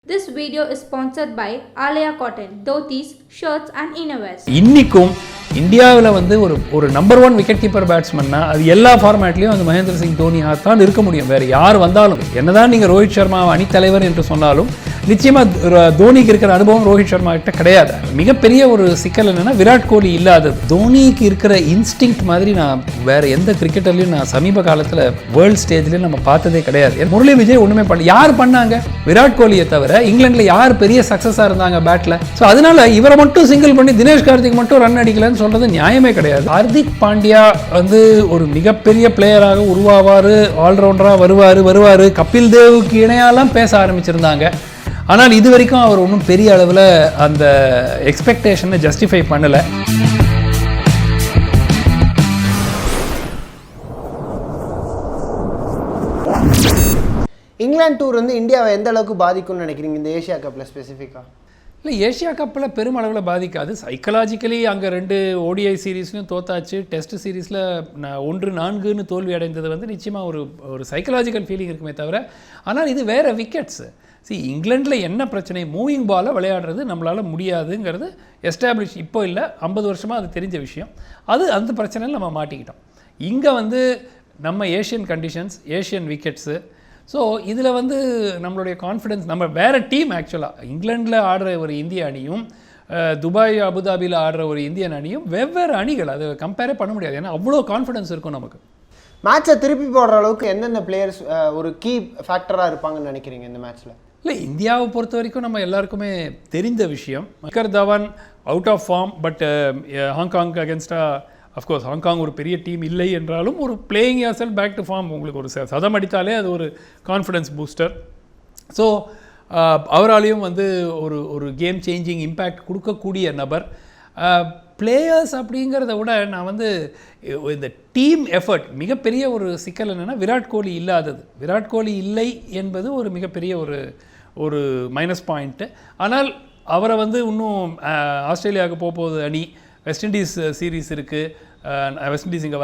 This video is sponsored by Alia Cotton, dhotis, shirts and innerwears. இன்னிக்கும் இந்தியாவில் வந்து ஒரு number 1 wicket keeper பேட்ஸ்மன்னா அது எல்லா ஃபார்மேட்லையும் அந்த மகேந்திர சிங் தோனியாக தான் இருக்க முடியும். வேறு யார் வந்தாலும் என்னதான் நீங்கள் ரோஹித் சர்மா அணித்தலைவர் என்று சொன்னாலும் நிச்சயமாக தோனிக்கு இருக்கிற அனுபவம் ரோஹித் சர்மா கிட்ட கிடையாது. மிகப்பெரிய ஒரு சிக்கல் என்னென்னா விராட் கோலி இல்லாதது. தோனிக்கு இருக்கிற இன்ஸ்டிங்க்ட் மாதிரி நான் வேறு எந்த கிரிக்கெட்டர்லையும் நான் சமீப காலத்தில் வேர்ல்டு ஸ்டேஜ்லேயும் நம்ம பார்த்ததே கிடையாது. முரளி விஜய் ஒன்றுமே பண்ணல. யார் பண்ணாங்க? விராட் கோலியை தவிர இங்கிலாண்டில் யார் பெரிய சக்ஸஸாக இருந்தாங்க பேட்டில்? ஸோ அதனால இவரை மட்டும் சிங்கிள் பண்ணி தினேஷ் கார்த்திக் மட்டும் ரன் அடிக்கலன்னு சொல்றது நியாயமே கிடையாது. ஹார்திக் பாண்டியா வந்து ஒரு மிகப்பெரிய பிளேயராக உருவாவார், ஆல்ரவுண்டராக வருவார். கபில் தேவுக்கு இணையாலாம் பேச ஆரம்பிச்சிருந்தாங்க. ஆனால் இது வரைக்கும் அவர் ஒன்றும் பெரிய அளவில் அந்த எக்ஸ்பெக்டேஷனை ஜஸ்டிஃபை பண்ணலை. இங்கிலாந்து டூர் வந்து இந்தியாவை எந்த அளவுக்கு பாதிக்கும்னு நினைக்கிறீங்க இந்த ஏஷியா கப்பில் ஸ்பெசிஃபிக்காக? இல்லை, ஏஷியா கப்பில் பெருமளவில் பாதிக்காது. சைக்கலாஜிக்கலி அங்கே 2 ODI சீரீஸ்லையும் தோத்தாச்சு. டெஸ்ட் சீரீஸில் 1-4 தோல்வி அடைந்தது வந்து நிச்சயமாக ஒரு சைக்கலாஜிக்கல் ஃபீலிங் இருக்குமே தவிர, ஆனால் இது வேறு விக்கெட்ஸு. இங்கிலாண்டில் என்ன பிரச்சனை? மூவிங் பாலை விளையாடுறது நம்மளால் முடியாதுங்கிறது எஸ்டாப்ளிஷ் இப்போ இல்லை, 50 வருஷமாக அது தெரிஞ்ச விஷயம். அந்த பிரச்சனையில் நம்ம மாட்டிக்கிட்டோம். இங்கே வந்து நம்ம Asian conditions, Asian wickets. So இதில் வந்து நம்மளுடைய கான்ஃபிடென்ஸ், நம்ம வேறு டீம். ஆக்சுவலாக இங்கிலாண்டில் ஆடுற ஒரு இந்திய அணியும் துபாய் அபுதாபியில் ஆடுற ஒரு இந்தியன் அணியும் வெவ்வேறு அணிகள். அது கம்பேரே பண்ண முடியாது. ஏன்னா அவ்வளோ கான்ஃபிடென்ஸ் இருக்கும் நமக்கு. மேட்சை திருப்பி போடுற அளவுக்கு எந்தெந்த பிளேயர்ஸ் ஒரு கீ ஃபேக்டராக இருப்பாங்கன்னு நினைக்கிறீங்க இந்த மேட்ச்சில்? இல்லை, இந்தியாவை பொறுத்த வரைக்கும் நம்ம எல்லாருக்குமே தெரிந்த விஷயம். Shikhar Dhawan out of form. But Hong Kong அகேன்ஸ்டாக அஃப்கோர்ஸ் ஹாங்காங் ஒரு பெரிய டீம் இல்லை என்றாலும் ஒரு playing yourself back to form. உங்களுக்கு ஒரு சதம் அடித்தாலே அது ஒரு கான்ஃபிடன்ஸ் பூஸ்டர். ஸோ அவராலையும் வந்து ஒரு கேம் சேஞ்சிங் இம்பேக்ட் கொடுக்கக்கூடிய நபர். பிளேயர்ஸ் அப்படிங்கிறத விட நான் வந்து இந்த டீம் எஃபர்ட் மிகப்பெரிய ஒரு சிக்கல் என்னென்னா விராட் கோலி இல்லாதது. விராட் கோலி இல்லை என்பது ஒரு மிகப்பெரிய ஒரு மைனஸ் பாயிண்ட்டு. ஆனால் அவரை வந்து இன்னும் ஆஸ்திரேலியாவுக்கு போகுது அணி, வெஸ்ட் இண்டீஸ் சீரீஸ் இருக்குது, வெஸ்ட் இண்டீஸ் இங்கே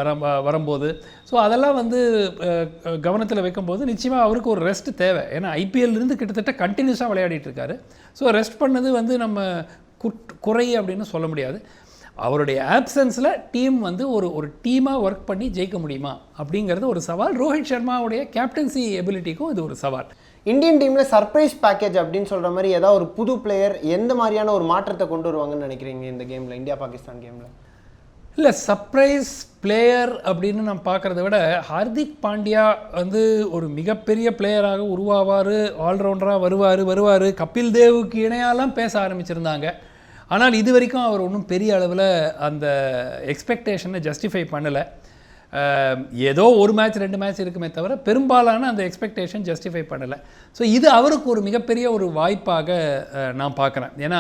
வரும்போது. ஸோ அதெல்லாம் வந்து கவனத்தில் வைக்கும்போது நிச்சயமாக அவருக்கு ஒரு ரெஸ்ட் தேவை. ஏன்னா ஐபிஎல்லிருந்து கிட்டத்தட்ட கண்டினியூஸாக விளையாடிட்டு இருக்காரு. ஸோ ரெஸ்ட் பண்ணது வந்து நம்ம குறை அப்படின்னு சொல்ல முடியாது. அவருடைய ஆப்சன்ஸில் டீம் வந்து ஒரு டீமாக ஒர்க் பண்ணி ஜெயிக்க முடியுமா அப்படிங்கிறது ஒரு சவால். ரோஹித் சர்மாவுடைய கேப்டன்சி எபிலிட்டிக்கும் இது ஒரு சவால். இந்தியன் டீமில் சர்ப்ரைஸ் பேக்கேஜ் அப்படின்னு சொல்கிற மாதிரி ஏதாவது ஒரு புது பிளேயர் எந்த மாதிரியான ஒரு மாற்றத்தை கொண்டு வருவாங்கன்னு நினைக்கிறீங்க இந்த கேமில், இந்தியா பாகிஸ்தான் கேமில்? இல்லை, சர்ப்ரைஸ் பிளேயர் அப்படின்னு நம்ம பார்க்குறத விட ஹார்திக் பாண்டியா வந்து ஒரு மிகப்பெரிய பிளேயராக உருவாவார், ஆல்ரவுண்டராக வருவார். கபில் தேவுக்கு இணையாலாம் பேச ஆரம்பிச்சிருந்தாங்க. ஆனால் இது வரைக்கும் அவர் ஒன்றும் பெரிய அளவில் அந்த எக்ஸ்பெக்டேஷனை ஜஸ்டிஃபை பண்ணலை. ஏதோ ஒரு மேட்ச் 2 மேட்ச் இருக்குமே தவிர பெரும்பாலான அந்த எக்ஸ்பெக்டேஷன் ஜஸ்டிஃபை பண்ணலை. ஸோ இது அவருக்கு ஒரு மிகப்பெரிய ஒரு வாய்ப்பாக நான் பார்க்குறேன். ஏன்னா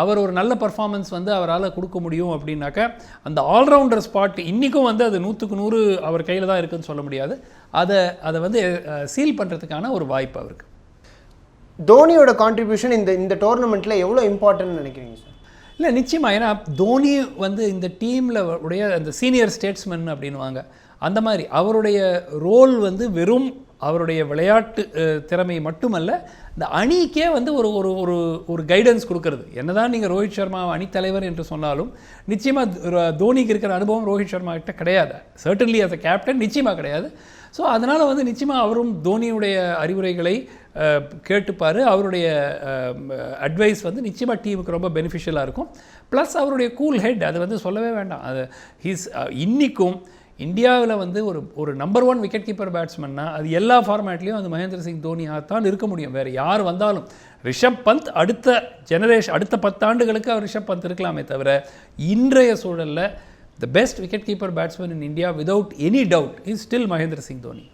அவர் ஒரு நல்ல பர்ஃபார்மன்ஸ் வந்து அவரால் கொடுக்க முடியும் அப்படின்னாக்கா அந்த ஆல்ரவுண்டர் ஸ்பாட் இன்றைக்கும் வந்து அது 100க்கு 100 அவர் கையில் தான் இருக்குதுன்னு சொல்ல முடியாது. அதை வந்து சீல் பண்ணுறதுக்கான ஒரு வாய்ப்பு அவருக்கு. தோனியோட கான்ட்ரிபியூஷன் இந்த டோர்னமெண்ட்டில் எவ்வளோ இம்பார்ட்டன்ட்னு நினைக்கிறீங்க சார்? இல்லை, நிச்சயமாக. ஏன்னா தோனி வந்து இந்த டீமில் உடைய அந்த சீனியர் ஸ்டேட்ஸ்மேன் அப்படின்வாங்க, அந்த மாதிரி அவருடைய ரோல் வந்து வெறும் அவருடைய விளையாட்டு திறமை மட்டுமல்ல, இந்த அணிக்கே வந்து ஒரு கைடன்ஸ் கொடுக்கறது. என்னதான் நீங்கள் ரோஹித் சர்மா அணித்தலைவர் என்று சொன்னாலும் நிச்சயமாக தோனிக்கு இருக்கிற அனுபவம் ரோஹித் சர்மா கிட்ட கிடையாது. சர்டன்லி as a கேப்டன் நிச்சயமாக கிடையாது. ஸோ அதனால் வந்து நிச்சயமாக அவரும் தோனியுடைய அறிவுரைகளை கேட்டுப்பார். அவருடைய அட்வைஸ் வந்து நிச்சயமாக டீமுக்கு ரொம்ப பெனிஃபிஷியலாக இருக்கும். ப்ளஸ் அவருடைய கூல் ஹெட், அது வந்து சொல்லவே வேண்டாம். அது இன்றைக்கும் இந்தியாவில் வந்து ஒரு நம்பர் 1 விக்கெட் கீப்பர் பேட்ஸ்மன்னா அது எல்லா ஃபார்மேட்லேயும் அந்த மகேந்திர சிங் தோனியாக தான் இருக்க முடியும். வேறு யார் வந்தாலும் ரிஷப் பந்த் அடுத்த 10 ஆண்டுகளுக்கு அவர் ரிஷப் பந்த் இருக்கலாமே தவிர இன்றைய சூழலில் the best wicket keeper batsman in India without any doubt is still Mahendra Singh Dhoni.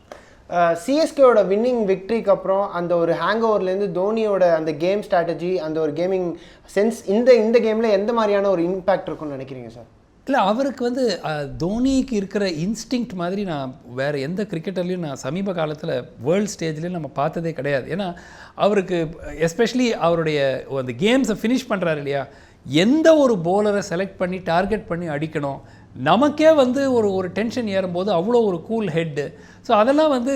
சிஎஸ்கேவோட வின்னிங் விக்ட்ரிக்கு அப்புறம் அந்த ஒரு ஹேங் ஓவர்லேருந்து தோனியோட அந்த கேம் ஸ்ட்ராட்டஜி, அந்த ஒரு கேமிங் சென்ஸ் இந்த கேமில் எந்த மாதிரியான ஒரு இம்பேக்ட் இருக்கும்னு நினைக்கிறீங்க சார்? இல்லை, அவருக்கு வந்து தோனிக்கு இருக்கிற இன்ஸ்டிங்க்ட் மாதிரி நான் வேறு எந்த கிரிக்கெட்டர்லையும் நான் சமீப காலத்தில் வேர்ல்டு ஸ்டேஜ்லேயும் நம்ம பார்த்ததே கிடையாது. ஏன்னா அவருக்கு எஸ்பெஷலி அவருடைய அந்த கேம்ஸை ஃபினிஷ் பண்ணுறாரு இல்லையா, எந்த ஒரு போலரை செலக்ட் பண்ணி டார்கெட் பண்ணி அடிக்கணும், நமக்கே வந்து ஒரு டென்ஷன் ஏறும்போது அவ்வளோ ஒரு கூல் ஹெட்டு. ஸோ அதெல்லாம் வந்து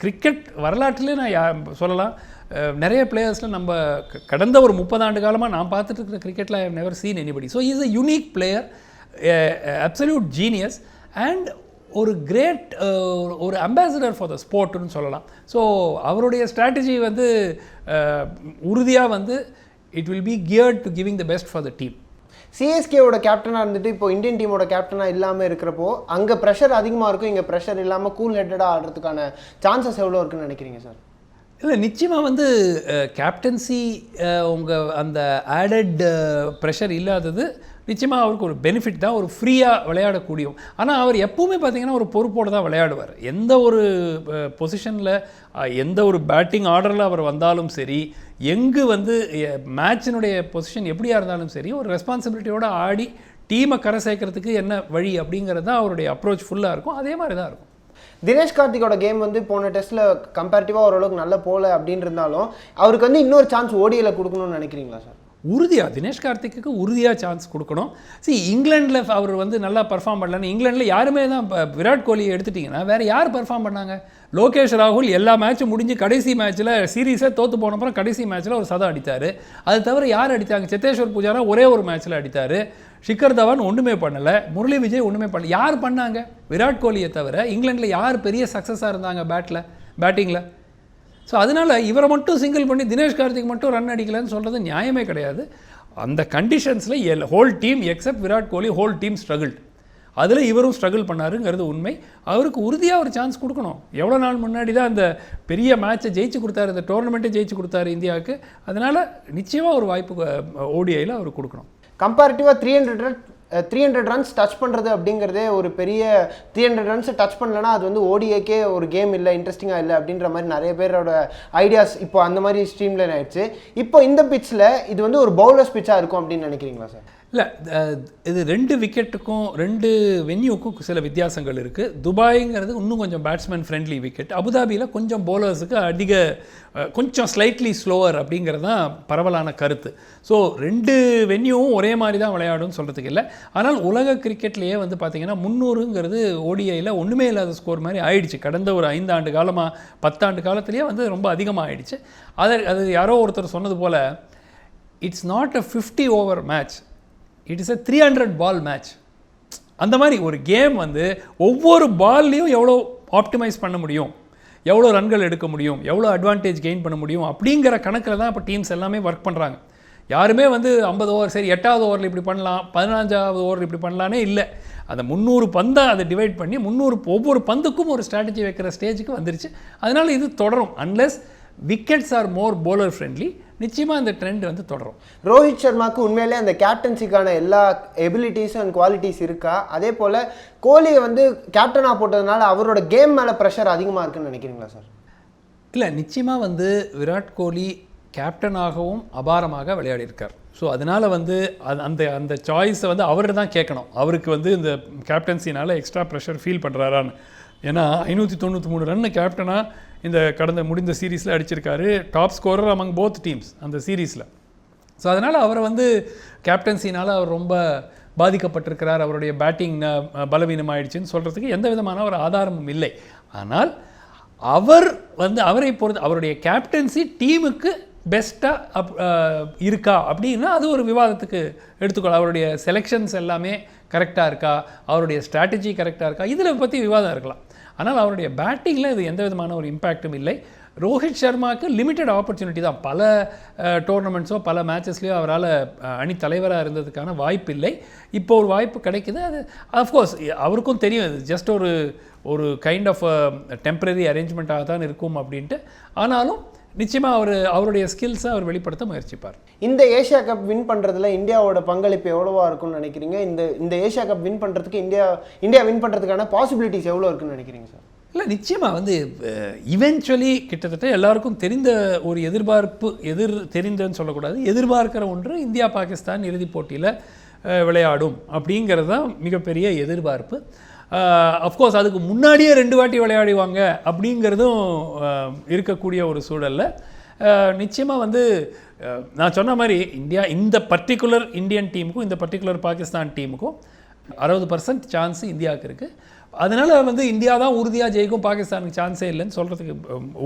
கிரிக்கெட் வரலாற்றிலே நான் சொல்லலாம் நிறைய பிளேயர்ஸில் நம்ம கடந்த ஒரு 30 ஆண்டு காலமாக நான் பார்த்துட்டு இருக்கிற கிரிக்கெட்டில் I have never seen anybody. So is a unique player, absolute genius and ஒரு கிரேட் ஒரு அம்பாசிடர் ஃபார் த ஸ்போர்ட்னு சொல்லலாம். ஸோ அவருடைய ஸ்ட்ராட்டஜி வந்து உறுதியாக வந்து it will be geared to giving the best for the team. சிஎஸ்கேவோட கேப்டனாக இருந்துட்டு இப்போ இந்தியன் டீமோட கேப்டனாக இல்லாமல் இருக்கிறப்போ அங்கே ப்ரெஷர் அதிகமாக இருக்கும், இங்கே ப்ரெஷர் இல்லாமல் கூல் ஹெட்டடாக ஆடுறதுக்கான சான்சஸ் எவ்வளோ இருக்குன்னு நினைக்கிறீங்க சார்? இல்லை, நிச்சயமாக வந்து கேப்டன்சி உங்கள் அந்த ஆடட் ப்ரெஷர் இல்லாதது நிச்சயமாக அவருக்கு ஒரு பெனிஃபிட் தான், ஒரு ஃப்ரீயாக விளையாடக்கூடியும். ஆனால் அவர் எப்போவுமே பார்த்திங்கன்னா ஒரு பொறுப்போடு தான் விளையாடுவார். எந்த ஒரு பொசிஷனில் எந்த ஒரு பேட்டிங் ஆர்டரில் அவர் வந்தாலும் சரி, எங்கு வந்து மேட்சினுடைய பொசிஷன் எப்படியா இருந்தாலும் சரி, ஒரு ரெஸ்பான்சிபிலிட்டியோடு ஆடி டீமை கரை சேர்க்கறதுக்கு என்ன வழி அப்படிங்கிறது தான் அவருடைய அப்ரோச் ஃபுல்லாக இருக்கும். அதே மாதிரி தான் இருக்கும். தினேஷ் கார்த்திகோட கேம் வந்து போன டெஸ்ட்டில் கம்பேரிட்டிவாக ஓரளவுக்கு நல்ல போகல அப்படின்னு இருந்தாலும் அவருக்கு வந்து இன்னொரு சான்ஸ் ஓடியில் கொடுக்கணும்னு நினைக்கிறீங்களா சார்? உறுதியாக தினேஷ் கார்த்திக்கு உறுதியாக சான்ஸ் கொடுக்கணும். இங்கிலாண்டில் அவர் வந்து நல்லா பர்ஃபார்ம் பண்ணலன்னு இங்கிலாண்டில் யாருமே தான் விராட் கோலி எடுத்துட்டிங்கன்னா வேறு யார் பர்ஃபார்ம் பண்ணாங்க? லோகேஷ் ராகுல் எல்லா மேட்சும் முடிஞ்சு கடைசி மேட்ச்சில் சீரீஸை தோற்று போனப்பறம் கடைசி மேட்ச்சில் ஒரு சதம் அடித்தார். அது தவிர யார் அடித்தாங்க? சேத்தேஸ்வர் பூஜாரா ஒரே ஒரு மேட்ச்சில் அடித்தார். ஷிக்கர் தவான் ஒன்றுமே பண்ணலை. முரளி விஜய் ஒன்றுமே பண்ணல. யார் பண்ணாங்க? விராட் கோலியை தவிர இங்கிலாண்டில் யார் பெரிய சக்ஸஸாக இருந்தாங்க பேட்டிங்கில்? ஸோ அதனால் இவரை மட்டும் சிங்கிள் பண்ணி தினேஷ் கார்த்திக் மட்டும் ரன் அடிக்கலன்னு சொல்கிறது நியாயமே கிடையாது. அந்த கண்டிஷன்ஸில் whole team accept Virat Kohli whole team struggled. அதில் இவரும் ஸ்ட்ரகிள் பண்ணாருங்கிறது உண்மை. அவருக்கு உறுதியாக ஒரு சான்ஸ் கொடுக்கணும். எவ்வளோ நாள் முன்னாடி தான் அந்த பெரிய மேட்சை ஜெயிச்சு கொடுத்தாரு, இந்த டோர்னமெண்ட்டை ஜெயிச்சு கொடுத்தாரு இந்தியாவுக்கு. அதனால் நிச்சயமாக ஒரு வாய்ப்பு ஓடிஐயில் அவர் கொடுக்கணும். கம்பேரிட்டிவாக 300 ரன்ஸ் டச் பண்ணுறது அப்படிங்கிறதே ஒரு பெரிய 300 ரன்ஸை டச் பண்ணலன்னா அது வந்து ஓடிஏக்கே ஒரு கேம் இல்லை, இன்ட்ரெஸ்டிங்காக இல்லை அப்படின்ற மாதிரி நிறைய பேரோட ஐடியாஸ் இப்போ அந்த மாதிரி ஸ்ட்ரீம்லைன் ஆயிடுச்சு. இப்போ இந்த பிட்ச்சில் இது வந்து ஒரு பவுலர்ஸ் பிட்சாக இருக்கும் அப்படின்னு நினைக்கிறீங்களா சார்? இல்லை, இது 2 விக்கெட்டுக்கும் 2 வென்யூக்கும் சில வித்தியாசங்கள் இருக்குது. துபாய்ங்கிறது இன்னும் கொஞ்சம் பேட்ஸ்மேன் ஃப்ரெண்ட்லி விக்கெட். அபுதாபியில் கொஞ்சம் பவுலர்ஸுக்கு கொஞ்சம் ஸ்லைட்லி ஸ்லோவர் அப்படிங்கிறது தான் பரவலான கருத்து. ஸோ 2 வென்யூவும் ஒரே மாதிரி தான் விளையாடும்னு சொல்கிறதுக்கு இல்லை. ஆனால் உலக கிரிக்கெட்லேயே வந்து பார்த்திங்கன்னா 300ங்கிறது ஓடிஐயில் ஒன்றுமே இல்லாத ஸ்கோர் மாதிரி ஆயிடுச்சு. கடந்த ஒரு 5 ஆண்டு காலமாக 10 ஆண்டு காலத்துலேயே வந்து ரொம்ப அதிகமாக ஆயிடுச்சு. அது யாரோ ஒருத்தர் சொன்னது போல் it's not a 50 over match, it is a 300 ball match. அந்த மாதிரி ஒரு கேம் வந்து ஒவ்வொரு பால்லையும் எவ்வளோ ஆப்டிமைஸ் பண்ண முடியும், எவ்வளோ ரன்கள் எடுக்க முடியும், எவ்வளோ அட்வான்டேஜ் கெயின் பண்ண முடியும் அப்படிங்கிற கணக்கில் தான் இப்போ டீம்ஸ் எல்லாமே ஒர்க் பண்ணுறாங்க. யாருமே வந்து 50 ஓவர் சரி 8வது ஓவரில் இப்படி பண்ணலாம், 15வது ஓவர் இப்படி பண்ணலானே இல்லை. அந்த 300 பந்தை அதை டிவைட் பண்ணி ஒவ்வொரு பந்துக்கும் ஒரு ஸ்ட்ராட்டஜி வைக்கிற ஸ்டேஜுக்கு வந்துருச்சு. அதனால் இது தொடரும். அன்லெஸ் விக்கெட்ஸ் ஆர் மோர் bowler ஃப்ரெண்ட்லி, நிச்சயமாக இந்த ட்ரெண்ட் வந்து தொடரும். ரோஹித் சர்மாவுக்கு உண்மையிலே அந்த கேப்டன்சிக்கான எல்லா எபிலிட்டிஸும் அண்ட் குவாலிட்டிஸ் இருக்கா? அதே போல் கோலியை வந்து கேப்டனாக போட்டதுனால அவரோட கேம் மேலே ப்ரெஷர் அதிகமாக இருக்குன்னு நினைக்கிறீங்களா சார்? இல்லை, நிச்சயமாக வந்து விராட் கோலி கேப்டனாகவும் அபாரமாக விளையாடியிருக்கார். ஸோ அதனால் வந்து அந்த சாய்ஸை வந்து அவர் தான் கேட்கணும். அவருக்கு வந்து இந்த கேப்டன்சினால் எக்ஸ்ட்ரா ப்ரெஷர் ஃபீல் பண்ணுறாரான்னு. ஏன்னா 593 ரன் கேப்டனாக இந்த முடிந்த சீரீஸில் அடிச்சிருக்காரு. Top scorer among both teams அந்த சீரீஸில். ஸோ அதனால் அவரை வந்து கேப்டன்சினால் அவர் ரொம்ப பாதிக்கப்பட்டிருக்கிறார், அவருடைய பேட்டிங் பலவீனமாயிடுச்சுன்னு சொல்கிறதுக்கு எந்த விதமான ஒரு ஆதாரமும் இல்லை. ஆனால் அவரை பொறுத்து அவருடைய கேப்டன்சி டீமுக்கு பெஸ்ட்டாக இருக்கா அப்படின்னா அது ஒரு விவாதத்துக்கு எடுத்துக்கொள்ள. அவருடைய செலெக்ஷன்ஸ் எல்லாமே கரெக்டாக இருக்கா, அவருடைய ஸ்ட்ராட்டஜி கரெக்டாக இருக்கா, இதில் பற்றி விவாதம் இருக்கலாம். ஆனால் அவருடைய பேட்டிங்கில் இது எந்த விதமான ஒரு இம்பேக்டும் இல்லை. ரோஹித் சர்மாவுக்கு லிமிட்டட் ஆப்பர்ச்சுனிட்டி தான். பல டோர்னமெண்ட்ஸோ பல மேட்சஸ்லையோ அவரால் அணி தலைவராக இருந்ததுக்கான வாய்ப்பு இல்லை. இப்போ ஒரு வாய்ப்பு கிடைக்குது. அது அஃப்கோர்ஸ் அவருக்கும் தெரியும் இது ஜஸ்ட் ஒரு கைண்ட் ஆஃப் டெம்பரரி அரேஞ்ச்மெண்ட்டாக தான் இருக்கும் அப்படின்ட்டு. ஆனாலும் நிச்சயமாக அவருடைய ஸ்கில்ஸை அவர் வெளிப்படுத்த முயற்சிப்பார். இந்த ஏஷியா கப் வின் பண்ணுறதுல இந்தியாவோட பங்களிப்பு எவ்வளோவா இருக்குன்னு நினைக்கிறீங்க? இந்த ஏஷியா கப் வின் பண்ணுறதுக்கு இந்தியா வின் பண்ணுறதுக்கான பாசிபிலிட்டிஸ் எவ்வளோ இருக்குன்னு நினைக்கிறீங்க சார்? இல்லை, நிச்சயமாக வந்து இவென்ச்சுவலி கிட்டத்தட்ட எல்லாருக்கும் தெரிந்த ஒரு தெரிந்தன்னு சொல்லக்கூடாது, எதிர்பார்க்கிற ஒன்று இந்தியா பாகிஸ்தான் இறுதிப் போட்டியில் விளையாடும் அப்படிங்கிறது தான் மிகப்பெரிய எதிர்பார்ப்பு. அஃப்கோர்ஸ் அதுக்கு முன்னாடியே 2 வாட்டி விளையாடுவாங்க அப்படிங்கிறதும் இருக்கக்கூடிய ஒரு சூழலில் நிச்சயமாக வந்து நான் சொன்ன மாதிரி இந்த பர்டிகுலர் இந்தியன் டீமுக்கும் இந்த பர்டிகுலர் பாகிஸ்தான் டீமுக்கும் 60% சான்ஸ் இந்தியாவுக்கு இருக்குது. அதனால் வந்து இந்தியா தான் உறுதியாக ஜெயிக்கும், பாகிஸ்தானுக்கு சான்ஸே இல்லைன்னு சொல்கிறதுக்கு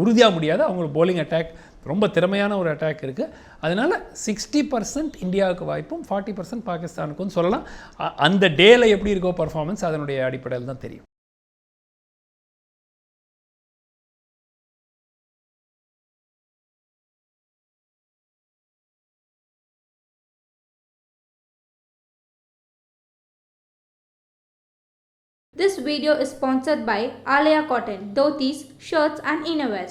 உறுதியாக முடியாது. அவங்களுக்கு போலிங் அட்டாக் ரொம்ப திறமையான ஒரு அட்டாக் இருக்குது. அதனால் 60% இந்தியாவுக்கு வாய்ப்பும் 40% பாகிஸ்தானுக்கும் சொல்லலாம். அந்த டேல எப்படி இருக்கோ பர்ஃபார்மன்ஸ் அதனுடைய அடிப்படையில் தான் தெரியும். This video is sponsored by Alia Cotton, dhotis, shirts and innerwears.